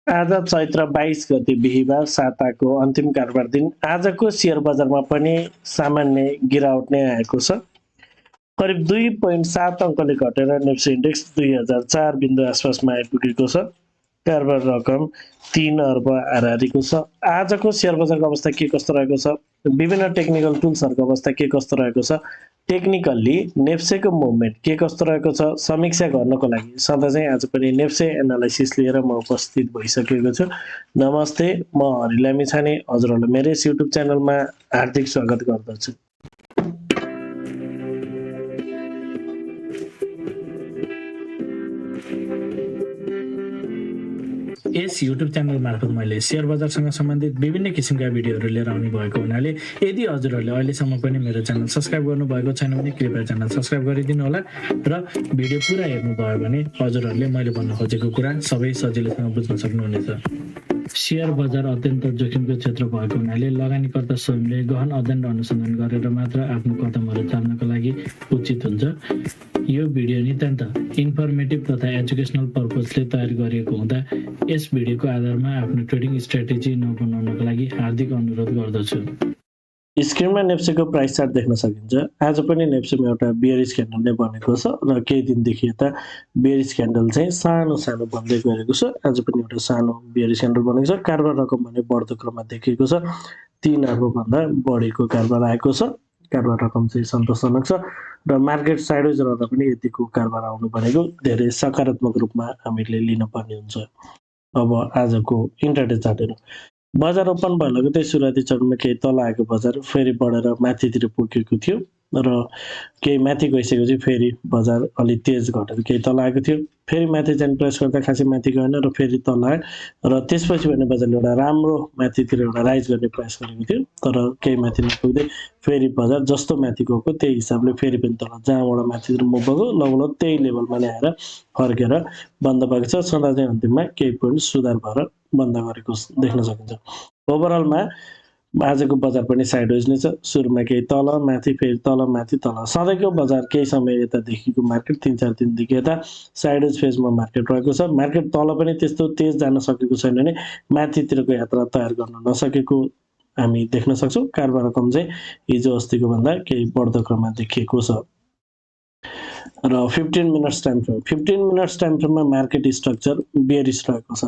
आज चैत्र 22 गते बिहीबार साताको अन्तिम कारोबार दिन आजको शेयर बजारमा पनि सामान्य गिरावट नै आएको छ। करिब 2.7 अङ्कले घटेर नेप्से इन्डेक्स 2004 बिन्दु आसपासमा आइपुगेको छ। कारोबार रकम 3 अर्ब हाराहारीको छ। आजको शेयर बजारको अवस्था के कस्तो रहेको छ, विभिन्न टेक्निकल टुल्सहरूको अवस्था के कस्तो रहेको छ, टेक्निकल्ली नेप्सेको मुभमेन्ट के कस्तो रहेको छ समीक्षा गर्नको लागि सधैँ चाहिँ आज पनि नेप्से एनालाइसिस लिएर म उपस्थित भइसकेको छु। नमस्ते, म हरि लामिछाने हजुरहरूलाई मेरो युट्युब च्यानलमा हार्दिक स्वागत गर्दछु। यस युट्युब च्यानल मार्फत मैले शेयर बजारसँग सम्बन्धित विभिन्न किसिमका भिडियोहरू लिएर आउने भएको हुनाले यदि हजुरहरूले अहिलेसम्म पनि मेरो च्यानल सब्स्क्राइब गर्नुभएको छैन भने कृपया च्यानल सब्स्क्राइब गरिदिनु होला र भिडियो पुरा हेर्नुभयो भने हजुरहरूले मैले भन्न खोजेको कुरा सबै सजिलैसँग बुझ्न सक्नुहुनेछ। शेयर बजार अत्यन्त जोखिमको क्षेत्र भएको हुनाले लगानीकर्ता स्वयंले गहन अध्ययन र अनुसन्धान गरेर मात्र आफ्नो कदमहरू चाल्नको लागि उचित हुन्छ। यो भिडियो नितान्त इन्फर्मेटिभ तथा एजुकेसनल पर्पजले तयार गरिएको हुँदा यस भिडियोको आधारमा आफ्नो ट्रेडिङ स्ट्र्याटेजी नबनाउनको लागि हार्दिक अनुरोध गर्दछु। स्क्रिनमा नेप्सेको प्राइस चार्ट देख्न सकिन्छ। आज पनि नेप्सेमा एउटा बियरिश क्यान्डल नै बनेको छ र केही दिनदेखि यता बियरिश क्यान्डल चाहिँ सानो सानो बन्दै गएको छ। आज पनि एउटा सानो बियरिश क्यान्डल बनेको छ। कारोबार रकम भने बढ्दो क्रममा देखिएको छ। 3 अर्बभन्दा बढीको कारोबार आएको छ। कारोबार रकम चाहिँ सन्तोषजनक छ र मार्केट साइडवेज रहँदा पनि यतिको कारोबार आउनु भनेको धेरै सकारात्मक रूपमा हामीले लिन पर्ने हुन्छ। अब आजको इन्ट्राडे चार्टहरू बजार ओपन भयो लगतै सुरुवाती चरणमा केही तल आएको बजार फेरि बढेर माथितिर पुगेको थियो र केही माथि गइसकेपछि फेरि बजार अलि तेज घटेर केही तल आएको थियो। फेरि माथि जाने प्रयास गर्दा खासै माथि गएन र फेरि तल आयो र त्यसपछि भने बजारले एउटा राम्रो माथितिर एउटा राइज गर्ने प्रयास गरेको थियो तर केही माथि नपुग्दै फेरि बजार जस्तो माथि गएको त्यही हिसाबले फेरि पनि तल जहाँबाट माथितिर मुभ भएको लगभग त्यही लेभलमा नै आएर फर्केर बन्द भएको छ। सदा चाहिँ अन्तिममा केही पोइन्ट सुधार भएर बन्द गरेको देख्न सकिन्छ। ओभरअलमा आजको बजार पनि साइडवेज नै छ। सुरुमा केही तल माथि फेरि तल माथि तल सधैँको बजार केही समय यतादेखिको मार्केट 3-4 दिनदेखि यता साइडवेज फेजमा मार्केट रहेको छ। मार्केट तल पनि त्यस्तो तेज जान सकेको छैन भने माथितिरको यात्रा तयार गर्न नसकेको हामी देख्न सक्छौँ। कारोबार रकम चाहिँ हिजो अस्तिको भन्दा केही बढ्दो क्रममा देखिएको छ र 15 minutes time frame 15 minutes time फ्रेममा मार्केट स्ट्रक्चर बियरिश रहेको छ।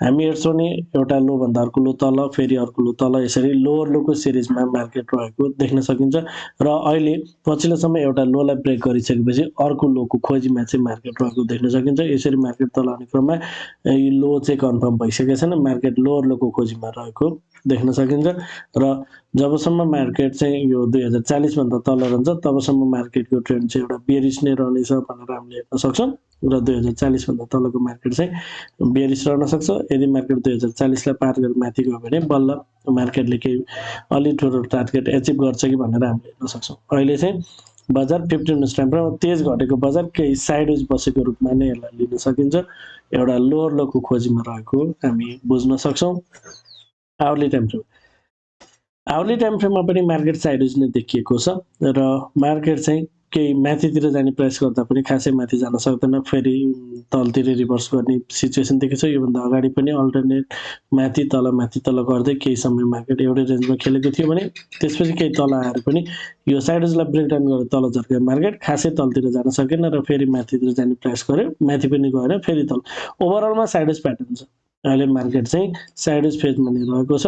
हामी हेर्छौँ नि एउटा लो भन्दा अर्को लो तल फेरि अर्को लो तल यसरी लोवर लोको सिरिजमा मार्केट रहेको देख्न सकिन्छ र अहिले पछिल्लो समय एउटा लोलाई ब्रेक गरिसकेपछि अर्को लोको खोजीमा चाहिँ मार्केट रहेको देख्न सकिन्छ। यसरी मार्केट तल आउने क्रममा यो लो चाहिँ कन्फर्म भइसकेको छैन, मार्केट लोवर लोको खोजीमा रहेको देख्न सकिन्छ र जबसम्म मार्केट चाहिँ यो 2040 भन्दा तल रहन्छ तबसम्म मार्केटको ट्रेन्ड चाहिँ एउटा बियरिश नै रहनेछ भनेर हामीले हेर्न सक्छौँ र 2040 भन्दा तलको मार्केट चाहिँ बियरिश रहन सक्छ। यदि मार्केट 2040 लाई पार गरेर माथि गयो भने बल्ल मार्केटले केही अलि ठुलो टार्गेट एचिभ गर्छ कि भनेर हामीले हेर्न सक्छौँ। अहिले चाहिँ बजार 15 मिनट्स टाइममा तेज घटेको बजार केही साइडवेज बसेको रूपमा नै यसलाई लिन सकिन्छ। एउटा लोवर लोको खोजीमा रहेको हामी बुझ्न सक्छौँ। Hourly time frame hourly time फ्रेममा पनि मार्केट साइडवेज नै देखिएको छ र मार्केट चाहिँ केही माथितिर जाने प्रयास गर्दा पनि खासै माथि जान सक्दैन, फेरि तलतिर रिभर्स गर्ने सिचुएसन देखेको छ। योभन्दा अगाडि पनि अल्टरनेट माथि तल गर्दै केही समय मार्केट एउटै रेन्जमा खेलेको थियो भने त्यसपछि केही तल आएर पनि यो साइडवेजलाई ब्रेकडाउन गरेर तल झर्केको मार्केट खासै तलतिर जान सकेन र फेरि माथितिर जाने प्रयास गर्यो, माथि पनि गएर फेरि तल। ओभरअलमा साइडवेज प्याटर्न छ। अहिले मार्केट चाहिँ साइडवेज फेजमा नै रहेको छ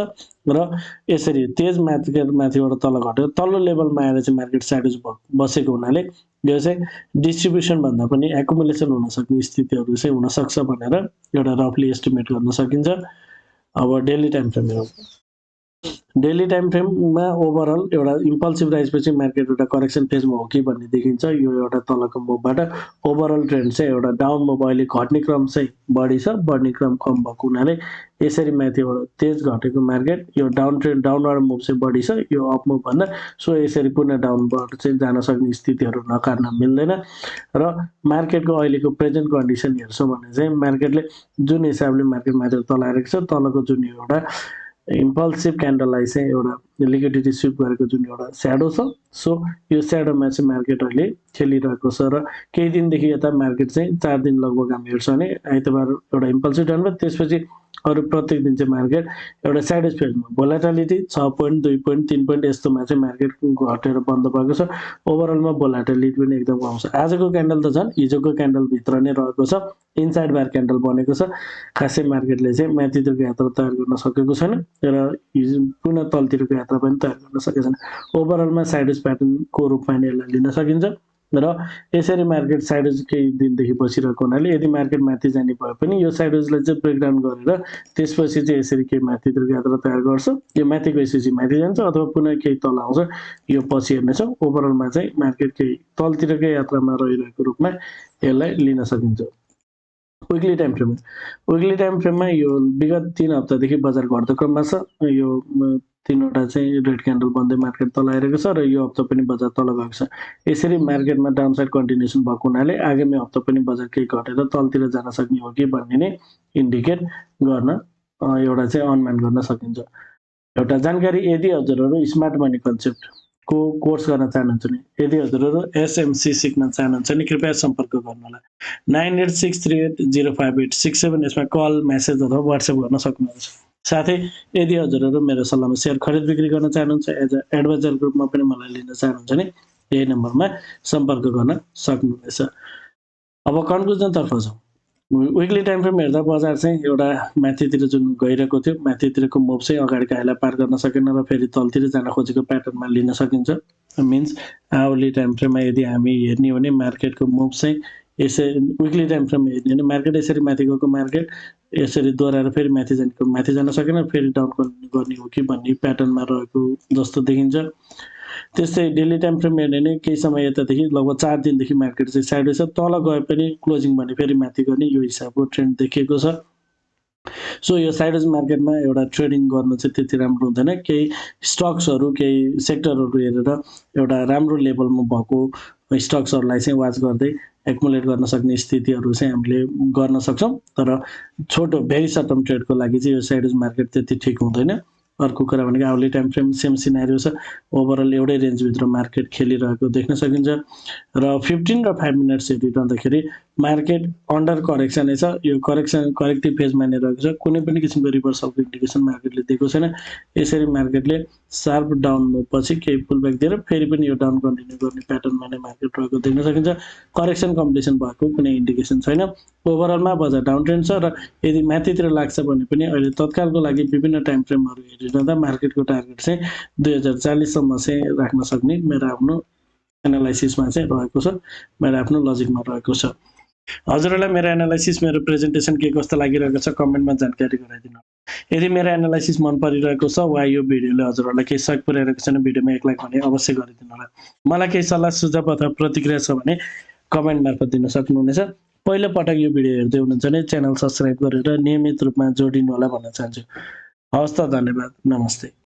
र यसरी तेज मार्केट माथिबाट तल घटेर तल्लो लेभलमा आएर चाहिँ मार्केट साइडवेज बसेको हुनाले यो चाहिँ डिस्ट्रिब्युसन भन्दा पनि एकुमुलेसन हुन सक्ने स्थितिहरू चाहिँ हुन सक्छ भनेर एउटा रफली एस्टिमेट गर्न सकिन्छ। अब डेली टाइम फ्रेम हेरौँ। डेली टाइम फ्रेममा ओभरअल एउटा इम्पल्सिभ राइजपछि मार्केट एउटा करेक्सन फेजमा हो कि भन्ने देखिन्छ। यो एउटा तलको मुभबाट ओभरअल ट्रेन्ड चाहिँ एउटा डाउन मुभ अहिले घट्ने क्रम चाहिँ बढी छ, बढ्ने क्रम कम भएको हुनाले यसरी माथिबाट तेज घटेको मार्केट यो डाउन ट्रेन्ड डाउनवार्ड मुभ चाहिँ बढी छ यो अप मुभ भन्दा, सो यसरी पुनः डाउनबाट चाहिँ जान सक्ने स्थितिहरू नकार्न मिल्दैन र मार्केटको अहिलेको प्रेजेन्ट कन्डिसन हेर्छौँ भने चाहिँ मार्केटले जुन हिसाबले मार्केट माथि तल आइरहेको छ तलको जुन एउटा इम्पल्सिभ क्यान्डललाई चाहिँ एउटा लिक्विडिटी स्विप गरेको जुन एउटा स्याडो छ, सो यो स्याडोमा चाहिँ मार्केट अहिले खेलिरहेको छ र केही दिनदेखि यता मार्केट चाहिँ 4 दिन लगभग हामी हेर्छौँ भने आइतबार एउटा इम्पल्सिभ डाउन भयो, त्यसपछि अरू प्रत्येक दिन चाहिँ मार्केट एउटा side फेजमा volatility 6 point 2 point 3 point यस्तोमा चाहिँ मार्केट घटेर बन्द भएको छ। ओभरअलमा भोलाटिलिटी पनि एकदम कम छ। आजको क्यान्डल त झन् हिजोको क्यान्डल भित्र नै रहेको छ, इनसाइड बार क्यान्डल बनेको छ। खासै मार्केटले चाहिँ माथितिरको यात्रा तयार गर्न सकेको छैन र हिजो पुनः तलतिरको यात्रा पनि तयार गर्न सकेको छैन। ओभरअलमा साइड प्याटर्नको रूपमा नै यसलाई लिन सकिन्छ र यसरी मार्केट साइड केही दिनदेखि बसिरहेको हुनाले यदि मार्केट माथि जाने भए पनि यो साइड चाहिँ ब्रेकडाउन गरेर त्यसपछि चाहिँ यसरी केही माथितिरको यात्रा तयार गर्छ। यो माथि गएपछि माथि जान्छ अथवा पुनः केही तल आउँछ, यो पछि हेर्नेछौँ। ओभरअलमा चाहिँ मार्केट केही तलतिरकै यात्रामा रहिरहेको रूपमा यसलाई लिन सकिन्छ। विकली टाइम फ्रेममा यो विगत 3 हप्तादेखि बजार घट्दो क्रममा छ। यो 3वटा चाहिँ रेड क्यान्डल बन्दै मार्केट तल आइरहेको छ र यो हप्ता पनि बजार तल गएको छ। यसरी मार्केटमा डाउनसाइड कन्टिन्युसन भएको हुनाले आगामी हप्ता पनि बजार केही घटेर तलतिर जान सक्ने हो कि भन्ने नै इन्डिकेट गर्न एउटा चाहिँ अनुमान गर्न सकिन्छ। एउटा जानकारी, यदि हजुरहरू स्मार्ट मनी कन्सेप्टको कोर्स गर्न चाहनुहुन्छ भने, यदि हजुरहरू एसएमसी सिक्न चाहनुहुन्छ भने कृपया सम्पर्क गर्नुहोला। 9863805867 यसमा कल, मेसेज अथवा व्हाट्सएप गर्न सक्नुहुन्छ। साथै यदि हजुरहरू मेरो सल्लाहमा सेयर खरिद बिक्री गर्न चाहनुहुन्छ, एज अ एडभाइजर ग्रुपमा पनि मलाई लिन चाहनुहुन्छ भने यही नम्बरमा सम्पर्क गर्न सक्नुहुनेछ। अब कन्क्लुजनतर्फ जाउँ। विकली टाइम फ्रेम हेर्दा बजार चाहिँ एउटा माथितिर जुन गइरहेको थियो, माथितिरको मुभ चाहिँ अगाडिको हाईलाई पार गर्न सकेन र फेरि तलतिर जान खोजेको प्याटर्नमा लिन सकिन्छ। मिन्स आवरली टाइम फ्रेममा यदि हामी हेर्ने हो भने मार्केटको मुभ चाहिँ यसरी, विकली टाइम फ्रेममा हेर्ने हो भने मार्केट यसरी माथि गएको मार्केट यसरी दोहोऱ्याएर फेरि माथि जान सकेन, फेरि डाउन गर्ने हो कि भन्ने प्याटर्नमा रहेको जस्तो देखिन्छ। त्यस्तै डेली टाइम फ्रेम हेर्ने नै केही समय यतादेखि लगभग 4 दिनदेखि मार्केट चाहिँ साइडवेज छ। तल गए पनि क्लोजिङ भने फेरि माथि गर्ने यो हिसाबको ट्रेन्ड देखिएको छ। सो यो साइडवेज मार्केटमा एउटा ट्रेडिङ गर्नु चाहिँ त्यति राम्रो हुँदैन। केही स्टक्सहरू, केही सेक्टरहरू हेरेर एउटा राम्रो लेभलमा भएको स्टक्सहरूलाई चाहिँ वाच गर्दै एक्युमुलेट गर्न सक्ने स्थितिहरू चाहिँ हामीले गर्न सक्छौँ। तर छोटो भेरी सर्ट टर्म ट्रेडको लागि चाहिँ यो साइडवेज मार्केट त्यति ठिक हुँदैन। अर्को कुरा भनेको hourly time frame same scenario छ। ओभरअल एउटै रेन्जभित्र मार्केट खेलिरहेको देख्न सकिन्छ र 15 र 5 मिनट्स हेरिरहँदाखेरि मार्केट अन्डर करेक्सन नै छ। यो करेक्टिभ फेजमा नै रहेको छ। कुनै पनि किसिमको रिभर्सलको इन्डिकेसन मार्केटले दिएको छैन। यसरी मार्केटले सार्प डाउन पछि केही पुलब्याक दिएर फेरि पनि यो डाउन कन्टिन्यू गर्ने प्याटर्नमा नै मार्केट रहेको देख्न सकिन्छ। करेक्सन कम्प्लिसन भएको कुनै इन्डिकेसन छैन। ओभरअलमा बजार डाउन ट्रेन्ड छ र यदि माथितिर लाग्छ भने पनि अहिले तत्कालको लागि विभिन्न टाइम फ्रेमहरू हेरिरहँदा मार्केटको टार्गेट चाहिँ 2040 सम्म चाहिँ राख्न सक्ने मेरो आफ्नो एनालाइसिसमा चाहिँ रहेको छ, मेरो आफ्नो लजिकमा रहेको छ। हजुरहरूलाई मेरो एनालाइसिस, मेरो प्रेजेन्टेसन के कस्तो लागिरहेको छ कमेन्टमा जानकारी गराइदिनु। यदि मेरो एनालाइसिस मन परिरहेको छ वा यो भिडियोले हजुरहरूलाई केही सहयोग पुर्याइरहेको छैन, भिडियोमा एक लाइक भने अवश्य गरिदिनु होला। मलाई केही सल्लाह सुझाव अथवा प्रतिक्रिया छ भने कमेन्ट मार्फत दिन सक्नुहुनेछ। पहिलो पटक यो भिडियो हेर्दै हुनुहुन्छ भने च्यानल सब्सक्राइब गरेर नियमित रूपमा जोडिनु होला भन्न चाहन्छु। हवस् त, धन्यवाद, नमस्ते।